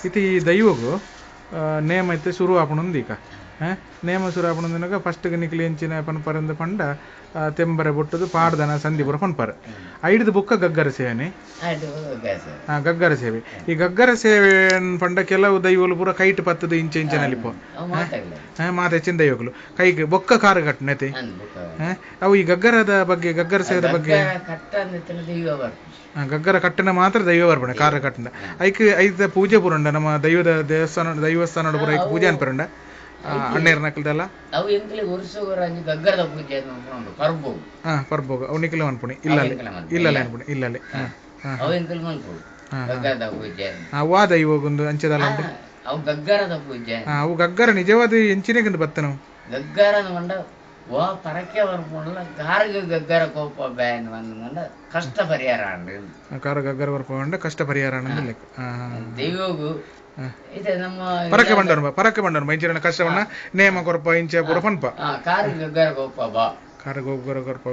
ఇది ఈ దైవకు ನೇಮ ಐತೆ ಶುರು ಆಪಣುಂದು ಈಗ ನೇಮ ಶುರು ಆಪಣುಂದಿನಾಗ ಫಸ್ಟ್ಗೆ ನಿಕ್ಲಿ ಎಂಚಿನ ಪನ್ಪರಂದು ಪಂಡ ತೆಂಬರೆ ಬೊಟ್ಟದು ಪಾಡ್ದನ ಸಂದಿಪುರ ಪನ್ಪರ ಐಡ್ದು ಬುಕ್ಕ ಗಗ್ಗರ ಸೇವೆನೆ ಗಗ್ಗರ ಸೇವೆ ಈ ಗಗ್ಗರ ಸೇವೆ ಪಂಡ ಕೆಲವು ದೈವಗಳು ಪೂರ ಕೈಟ್ ಪತ್ತದು ಇಂಚೆ ಇಂಚನಲ್ಲಿ ಪೋ ಮಾತ ಹೆಚ್ಚಿನ ದೈವಗಳು ಕೈಗೆ ಬೊಕ್ಕ ಕಾರು ಕಟ್ಟನತೆ ಅವು ಈ ಗಗ್ಗರದ ಬಗ್ಗೆ ಗಗ್ಗರ ಸೇವೆದ ಬಗ್ಗೆ ಗಗ್ಗರ ಕಟ್ಟನ ಮಾತ್ರ ದೈವ ಬರ್ಪಣೆ ಕಾರ ಕಟ್ಟನ ಐಕ್ ಐದ ಪೂಜೆ ಪುರಂಡ ನಮ್ಮ ದೈವದ ದೈವಸ್ಥಾನ ಪೂರ ಐಕ್ ಪೂಜೆ ಅನ್ಪರಂಡ ಅಣ್ಣೇರ್ ನಕಲ್ದಲ್ಲ ಅವು ಎಂಕಲಿ ವರ್ಷಗರ ಅಂಜಿ ಗಗ್ಗರದ ಪೂಜೆ ಪರ್ಬೋಗ ಪರ್ಬೋಗ ಅವು ನಿಕಲ ಅನ್ಪಣಿ ಇಲ್ಲಲೆ ಅನ್ಪಣಿ ಇಲ್ಲಲೆ ಅವು ಎಂಕಲಿ ಮನ್ಪೋಡು ಗಗ್ಗರದ ಪೂಜೆ ವಾ ದೈವಗೊಂದು ಅಂಚದಲ್ಲ ಅವು ಗಗ್ಗರದ ಪೂಜೆ ಅವು ಗಗ್ಗರ ನಿಜವಾದ ಎಂಚಿನೆಗಂದು ಬತ್ತನ ಗಗ್ಗರದ ಮಂಡ ಓ ಪರಕ್ಕೆ ಬರ್ಪುಂಡಲ್ಲ ಕಾರಿಗೆ ಗಗ್ಗರ ಕೋಪ ಬ್ಯಾನ್ ಬಂದ ಕಷ್ಟ ಪರಿಹಾರ ಕಾರ ಗಗ್ಗರ ಬರ್ಪುಂಡ ಕಷ್ಟ ಪರಿಹಾರ ದೈವಗೂ ಇದೆ ನಮ್ಮ ಪರಕ್ಕೆ ಬಂಡನು ಮೈಂಚಿನ ಕಷ್ಟವನ್ನ ನೇಮ ಕೊರಪ ಇಂಚೆ ಪುರ ಪನ್ಪ ಕಾರಿಗೆ ಗಗ್ಗರ ಕೋಪ ಬಾ ಕಾರ ಗೊಬ್ಬರ ಕೊರಪ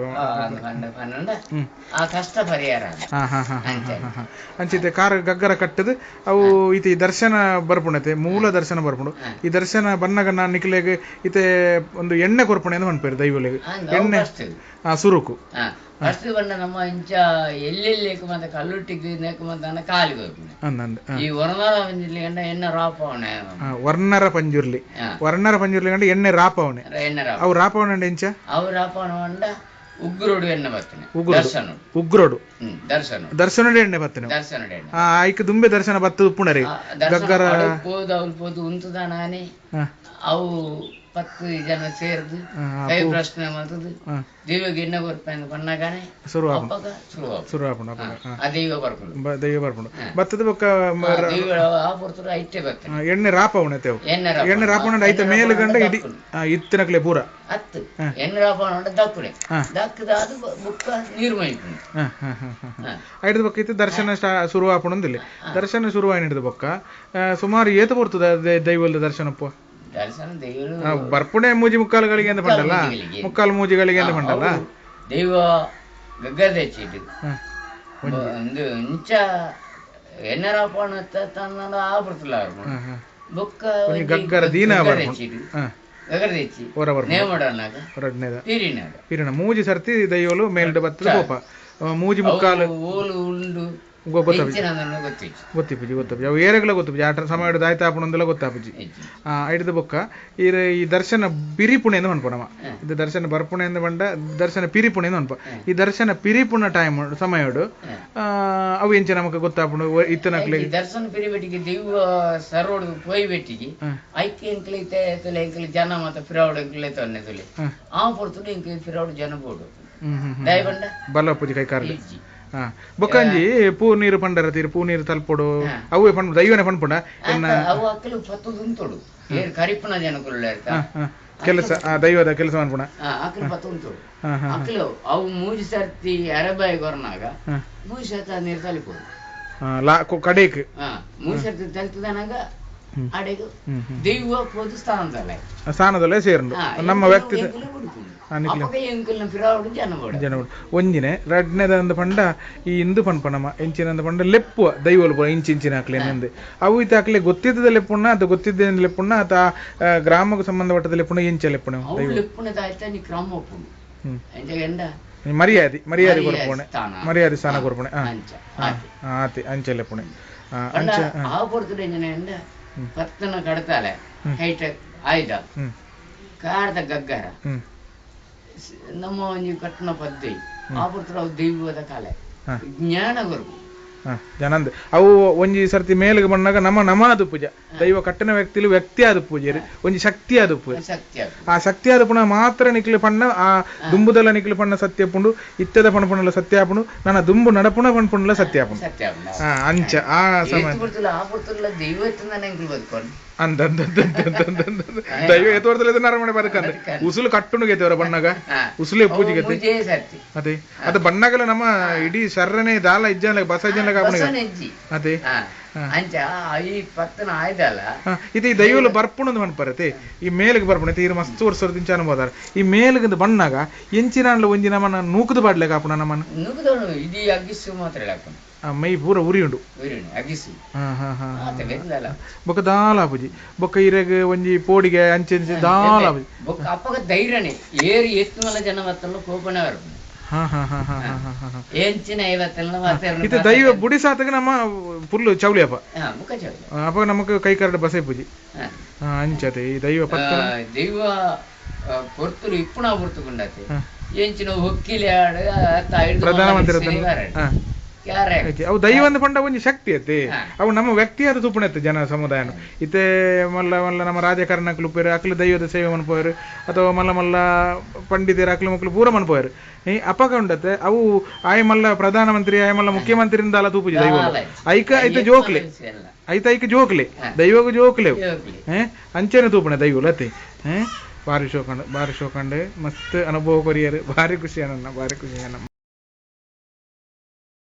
ಆ ಕಷ್ಟ ಪರಿಹಾರ ಅಂಚಿತೆ ಕಾರ ಗಗ್ಗರ ಕಟ್ಟದು ಅವು ಇತಿ ದರ್ಶನ ಬರ್ಪುಣತೆ ಮೂಲ ದರ್ಶನ ಬರ್ಪುಂಡು ಈ ದರ್ಶನ ಬನ್ನಗ ನಾ ನಿಕ್ಲೆಗೆ ಇತೆ ಒಂದು ಎಣ್ಣೆ ಕೊರ್ಪಣೆ ಅಂತ ಅನ್ಪೇರು ದೈವಲಿಗೆ ಎಣ್ಣೆ ಸುರುಕು ಫಸ್ಟ್ ಬಂದ ನಮ್ಮ ಇಂಚ ಎಲ್ಲೆಲ್ಲೇಕು ಮತ್ತೆ ಕಲ್ಲುಟ್ಟಿಗೆ ನೆಕ್ಕು ಕಾಲಿಗೆ ಈ ವರ್ಣರ ಪಂಜುರ್ಲಿ ಗಂಡ ಎಣ್ಣೆ ರಾಪವಣೆ ವರ್ಣರ ಪಂಜುರ್ಲಿ ಗಂಡ ಎಣ್ಣೆ ರಾಪವಣೆ ಅವು ರಾಪವಣೆ ಇಂಚ ಅವು ರಾಪವಣ ಬಂಡ ಉಗ್ರೋಡು ಎಣ್ಣೆ ಬರ್ತನೆ ಉಗ್ರೋಡು ದರ್ಶನ ಎಣ್ಣೆ ಬರ್ತನೆ ಐಕ್ ದುಂಬೆ ದರ್ಶನ ಬತ್ತದು ಪುಣರಿ ಗಗ್ಗರ ಪೋದು ಅವ್ರು ಪೋದು ಉಂತದ ನಾನೇ ಅವು 10 ಜನ ಸೇರ್ದು ಕೈ ಪ್ರಶ್ನೆ ಮಾಡ್ತದೆ ದೈವಗೆ ಎಣ್ಣೆ ಬರ್ಪಂದು ಪಣ್ಣಗಾನೆ ಶುರು ದೈವ ಬರ್ಪುಂಡು ಬತ್ತದ ಬೊಕ್ಕ ಐಟೆ ಬರ್ತದೆ ಎಣ್ಣೆ ರಾಪವಣೆ ತೇವು ಎಣ್ಣೆ ರಾಪವಣ ಐತೆ ಮೇಲು ಗಂಡ ಇಡಿ ಇತ್ತಿನಕ್ಲೆ ಪೂರ ಹತ್ತು ಎಣ್ಣೆ ರಾಪವಣ ದಕ್ಕುಡೆ ದಕ್ಕದ ಅದು ಬುಕ್ಕ ನೀರು ಮೈಪುಂಡು ಐದು ಬೊಕ್ಕ ಇತ್ತು ದರ್ಶನ ಶುರು ಆಪುಣಂದಿಲ್ಲ ದರ್ಶನ ಶುರುವಾಯಿ ಹಿಡಿದ ಬೊಕ್ಕ ಸುಮಾರು ಏತ ಬರ್ತದೆ ದೈವದ ದರ್ಶನಪ್ಪ ಬರ್ಪುಣೆ ಮೂಜಿ ಮುಕ್ಕಾಲುಗಳಿಗೆ ಅಂತ ಪಂಡಲ್ಲ ಮುಕ್ಕಾಲು ಮೂಜಿಗಳಿಗೆ ಅಂತ ಪಂಡಲ್ಲ ದೈವ ಗಗ್ಗದ ಹೆಚ್ಚಿಟ್ಟು ಒಂದು ಇಂಚ ಎನ್ನರಾಪಣ ಆಗ್ಬಿಡ್ತಲ್ಲ ಬೊಕ್ಕ ಗಗ್ಗರ ದೀನ ಗಗ್ಗರ ಹೆಚ್ಚಿ ಪೀರಿನ ಮೂಜಿ ಸರ್ತಿ ದೈವಲು ಮೇಲ್ಡ ಬತ್ತದ ಕೋಪ ಮೂಜಿ ಮುಕ್ಕಾಲು ಓಲು ಉಂಡು ಗೊತ್ತಿಪ್ಪುಜಿ ಅವು ಏರೆಗಳ ಗೊತ್ತಿಪ್ಪುಜಿ ಆ ಸಮಯ ಹಿಡಿದು ಆಯ್ತಾ ಆಪಣಂದೆಲ್ಲ ಗೊತ್ತಾಪುಜಿ ಹಿಡಿದ ಬೊಕ್ಕ ಈ ದರ್ಶನ ಪಿರಿಪುಣೆ ಎಂದು ಅನ್ಪೋಣಮ್ಮ ಇದು ದರ್ಶನ ಬರ್ಪುಣೆ ಎಂದು ಬಂಡ ದರ್ಶನ ಪಿರಿಪುಣೆ ಎಂದು ಅನ್ಪ ಈ ದರ್ಶನ ಪಿರಿಪುಣ ಟೈಮ್ ಸಮಯಡು ಅವು ಎಂಚ ನಮಕ್ ಗೊತ್ತಾಪುಂಡು ಇತ್ತನಕ್ಲೆ ದರ್ಶನ ಪಿರಿಬೆಟ್ಟಿಗೆ ದೈವ ಸರೋಡ್ ಪೋಯ್ ಬೆಟ್ಟಿಗೆ ಐಕೆ ಎಂಕ್ಲೈತೆ ಎಂಕ್ಲಿ ಜನ ಮತ್ತೆ ಫಿರಾವಡ್ ಎಂಕ್ಲೆ ತೊನ್ನೆ ತೊಲೆ ಆ ಪೊರ್ತುಡು ಎಂಕ್ಲಿ ಫಿರಾವಡ್ ಜನ ಬೋಡು ದೈವಂಡ ಬಲ್ಲಪ್ಪುಜಿ ಕೈ ಕಾರ್ಲಿ ಬೊಕ್ಕಂಜಿ ಪೂ ನೀರು ಪಂಡರ ತೀರು ಪೂ ನೀರು ತಲ್ಪೊಡು ಅವೇ ಪಂಡ ದೈವನೇ ಪನ್ಪುಂಡ ಅವು ಅಕ್ಕಲು ಪತ್ತುದು ಉಂತೋಡು ಕರಿಪುನ ಜನಕುಲ್ಲ ಕೆಲಸ ದೈವದ ಕೆಲಸ ಅನ್ಪುಣ ಅಕ್ಕಲು ಪತ್ತು ಉಂತೋಡು ಅಕ್ಕಲು ಅವು ಮೂಜಿ ಸರ್ತಿ ಅರಬಾಯಿ ಗೊರ್ನಾಗ ಮೂಜಿ ಸರ್ತಿ ನೀರು ತಲಿಪೋಡು ಕಡೆಕ್ ಮೂಜಿ ಸರ್ತಿ ತಲ್ತದನಾಗ ಅಡೆಗು ದೈವ ಪೋದು ಸ್ಥಾನದಲ್ಲೇ ಸೇರಂಡು ನಮ್ಮ ವ್ಯಕ್ತಿ ಒಂಜಿನೆ ರಡ್ನೆದ ಪಂಡ ಈ ಇಂದು ಪನ್ಪನಮ ಎಂಚಿನ ಪಂಡ ಲೆಪ್ಪುವ ದೈವಲು ಪುರ ಇಂಚಿನ ಹಾಕ್ಲೆ ನಂದು ಅವು ಇತ್ತ ಹಾಕ್ಲೆ ಗೊತ್ತಿದ್ದ ಲೆಪ್ಪುಣ್ಣ ಅದು ಗೊತ್ತಿದ್ದ ಲೆಪ್ಪುಣ್ಣ ಅತ ಗ್ರಾಮಕ್ಕೆ ಸಂಬಂಧಪಟ್ಟದ ಲೆಪ್ಪುಣ ಎಂಚ ಲೆಪ್ಪುಣ ಮರ್ಯಾದೆ ಕೊರ್ಪುಣೆ ಮರ್ಯಾದೆ ಸ್ಥಾನ ಕೊರ್ಪುಣೆ ಆತಿ ಅಂಚೆ ಲೆಪ್ಪುಣೆ ಅಂಚ ಪತ್ತನ ಕಡತಾಲೆ ಹೈಟೆಕ್ ಆಯ್ದ ಕಾಡ್ದ ಗಗ್ಗರ ನಮ್ಮ ಒಂಜಿ ಕಟ್ಟಣ ಪದ್ಧತಿ ಆ ಪುತ್ರ ದೈವದ ಕಾಲೆ ಜ್ಞಾನ ಕೊರ್ಪು ಜನಂದ್ ಅವು ಒಂಜಿ ಸರ್ತಿ ಮೇಲಿಗೆ ಬಂದಾಗ ನಮಾದು ಪೂಜೆ ದೈವ ಕಟ್ಟನ ವ್ಯಕ್ತಿಲು ವ್ಯಕ್ತಿ ಆದ ಪೂಜೆ ಒಂಜಿ ಶಕ್ತಿ ಆದ ಪೂಜೆ ಆ ಶಕ್ತಿ ಆದ ಪುಣ ಮಾತ್ರ ನಿಕ್ಲಿ ಪಣ್ಣ ಆ ದುಂಬುದಲ್ಲ ನಿಕ್ಲಿ ಪಣ್ಣ ಸತ್ಯ ಪುಂಡು ಇತ್ತದ ಪಣಪುಣಲ ಸತ್ಯ ಆಪುಂಡು ನನ್ನ ದುಂಬು ನಡಪುಣ ಪಣಪುಣಲ ಸತ್ಯ ಆಪುಂಡು ಅಂಚ ಆ ಸಮಯ ದೈವ ಎತ್ತೋರ್ದಲ್ಲಿ ನರಮಣೆ ಬದುಕಂದ್ರೆ ಉಸುಲು ಕಟ್ಟುನು ಗೆತ್ತವರ ಬಣ್ಣಗ ಉಸುಲೆ ಪೂಜೆ ಅದೇ ಅದು ಬಣ್ಣಗಳ ನಮ್ಮ ಇಡೀ ಶರ್ರನೆ ದಾಲ ಇಜ್ಜನ ಬಸ ಇಜ್ಜನ ಅದೇ ಇದು ಈ ದೈವಲು ಬರ್ಪುಣದು ಮನ್ಪರತೆ ಈ ಮೇಲಿಗೆ ಬರ್ಪುಣತೆ ಈ ಮಸ್ತ್ ವರ್ಷದ ಇಂಚ ಅನ್ಬೋದಾರ ಈ ಮೇಲಿಗಿಂದ ಬಣ್ಣಗ ಎಂಚಿನ ಒಂಜಿ ನಮ್ಮನ್ನ ನೂಕದು ಬಾಡ್ಲೆಕ ಆಪುಣ ನಮ್ಮನ್ನ ಇಡೀ ಅಗ್ಗಿಸು ಮಾತ್ರ ಮೈ ಪೂರ ಉರಿ ಉಂಡು ಅಗಿಸಿ ಬೊಕ್ಕ ದಾಲಾಪುಜಿ ಬೊಕ್ಕ ಇರೆಗ್ ಒಂಜಿ ಪೋಡಿಗೆ ಅಂಚೆ ದಾಲಾಪುಜಿ ಬೊಕ್ಕ ಅಪ್ಪಗ ಧೈರ್ಯನೇ ಏರಿ ಎತ್ತುಮಲ ಜನ ಬತ್ತಲ್ಲ ಕೋಪನ ಬರ್ಪುಂಡು ಎಂಚಿನ 50 ಇದು ದೈವ ಬುಡಿ ಸಾತಗ ನಮ್ಮ ಫುಲ್ ಚೌಳಿ ಅಪ್ಪ ಅಪ್ಪ ನಮಕ್ ಕೈ ಕರಡ ಬಸೈ ಪೂಜಿ ಅಂಚತೆ ಈ ದೈವ ಪತ್ತ ದೈವ ಪೊರ್ತುಲು ಇಪ್ಪುಣ ಪೊರ್ತುಕೊಂಡತೆ ಎಂಚಿನ ಹೊಕ್ಕಿಲಿ ಆಡ ಪ್ರಧಾನಮಂತ್ರಿ ಅವು ದೈವಂದ ಪಂಡ ಒಂಜಿ ಶಕ್ತಿ ಅತ್ತೆ ಅವು ನಮ್ಮ ವ್ಯಕ್ತಿಯಾದ ತೂಪುಣತ್ತೆ ಜನ ಸಮುದಾಯನ ಇತ್ತೆ ಮಲ್ಲ ಮಲ್ಲ ನಮ್ಮ ರಾಜಕಾರಣಕ್ಲು ಉಪ್ಪೇರು ಅಕ್ಲು ದೈವದ ಸೇವೆ ಮನ್ಪೋಯರು ಅಥವಾ ಮಲ್ಲ ಮಲ್ಲ ಪಂಡಿತರು ಅಕ್ಲು ಮಕ್ಳು ಪೂರ ಮನ್ಪೋಯರು ಈ ಅಪಕ ಉಂಡತ್ತೆ ಅವು ಆಯ ಮಲ್ಲ ಪ್ರಧಾನಮಂತ್ರಿ ಆಯ ಮಲ್ಲ ಮುಖ್ಯಮಂತ್ರಿಯಿಂದ ಅಲ್ಲ ತೂಪುಜಿ ದೈವ ಐಕ ಐತ ಜೋಕ್ಲೆ ಐಕ ಜೋಕ್ಲೆ ದೈವಗೂ ಜೋಕ್ಲೆ ಅಂಚೆನೆ ತೂಪುಣೆ ದೈವ ಅತ್ತೆ ಭಾರಿ ಶೋಕಂಡ್ ಮಸ್ತ್ ಅನುಭವ ಕೊರಿಯರು ಭಾರಿ ಖುಷಿ ಅನ್ನ ಭಾರಿ ಖುಷಿ ಅನ್ನ